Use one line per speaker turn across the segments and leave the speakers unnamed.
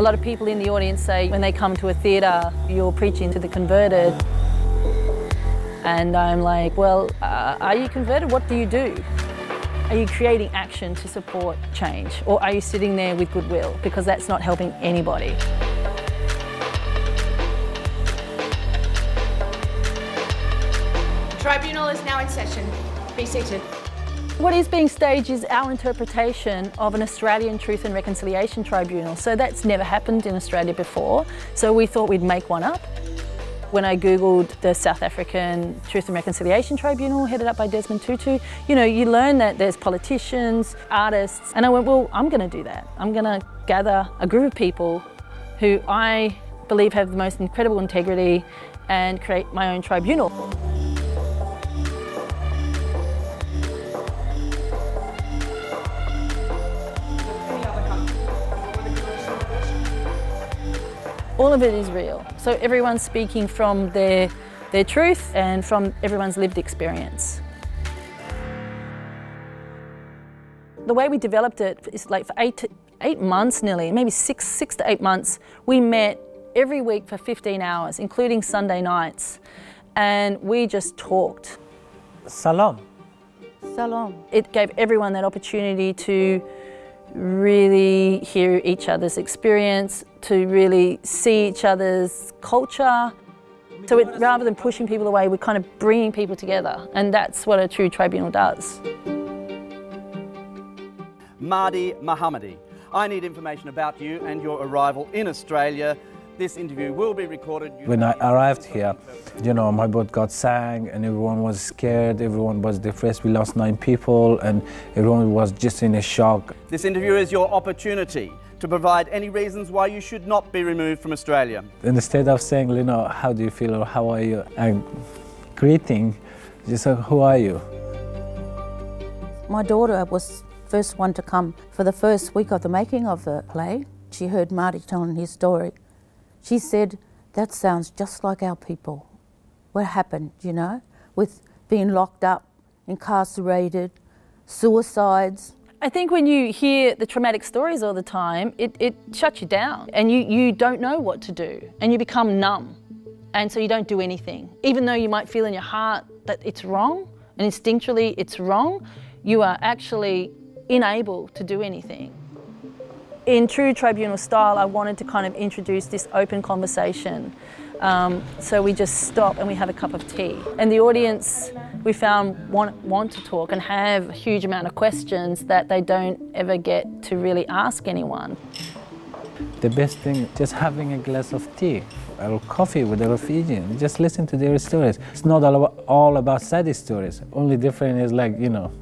A lot of people in the audience say when they come to a theatre, you're preaching to the converted. And I'm like, well, are you converted? What do you do? Are you creating action to support change? Or are you sitting there with goodwill? Because that's not helping anybody.
The tribunal is now in session. Be seated.
What is being staged is our interpretation of an Australian Truth and Reconciliation Tribunal. So that's never happened in Australia before. So we thought we'd make one up. When I Googled the South African Truth and Reconciliation Tribunal, headed up by Desmond Tutu, you know, you learn that there's politicians, artists, and I went, well, I'm going to do that. I'm going to gather a group of people who I believe have the most incredible integrity and create my own tribunal. All of it is real. So everyone's speaking from their truth and from everyone's lived experience. The way we developed it is like for eight months nearly, maybe six to 8 months, we met every week for 15 hours, including Sunday nights. And we just talked.
Salam.
Salam. It gave everyone that opportunity to really hear each other's experience, to really see each other's culture. So rather than pushing people away, we're kind of bringing people together, and that's what a true tribunal does.
MAHDI, MOHAMMADI. I need information about you and your arrival in Australia. This interview will be recorded.
When I arrived here, you know, my boat got sank and everyone was scared, everyone was depressed. We lost 9 people and everyone was just in a shock.
This interview is your opportunity to provide any reasons why you should not be removed from Australia.
Instead of saying, you know, how do you feel or how are you, and greeting, just say, who are you?
My daughter was the first one to come for the first week of the making of the play. She heard MAHDI telling his story. She said, that sounds just like our people. What happened, you know, with being locked up, incarcerated, suicides.
I think when you hear the traumatic stories all the time, it shuts you down and you don't know what to do and you become numb. And so you don't do anything. Even though you might feel in your heart that it's wrong and instinctually it's wrong, you are actually unable to do anything. In true tribunal style, I wanted to kind of introduce this open conversation. So we just stop and we have a cup of tea. And the audience, we found, want to talk and have a huge amount of questions that they don't ever get to really ask anyone.
The best thing, just having a glass of tea or coffee with a refugee and just listen to their stories. It's not all about sad stories. Only different is like, you know,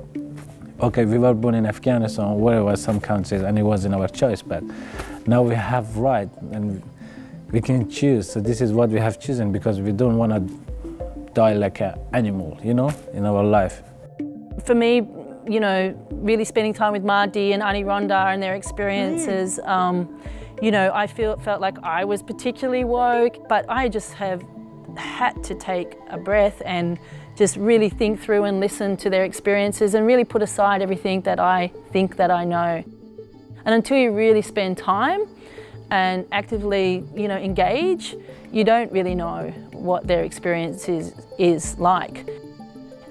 okay, we were born in Afghanistan, where was some countries, and it wasn't our choice, but now we have right and we can choose. So this is what we have chosen because we don't want to die like an animal, you know, in our life.
For me, you know, really spending time with MAHDI and Aunty Rhonda and their experiences, you know, I felt like I was particularly woke, but I just have had to take a breath and just really think through and listen to their experiences and really put aside everything that I think that I know. And until you really spend time and actively, you know, engage, you don't really know what their experience is like.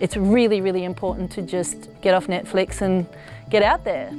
It's really, really important to just get off Netflix and get out there.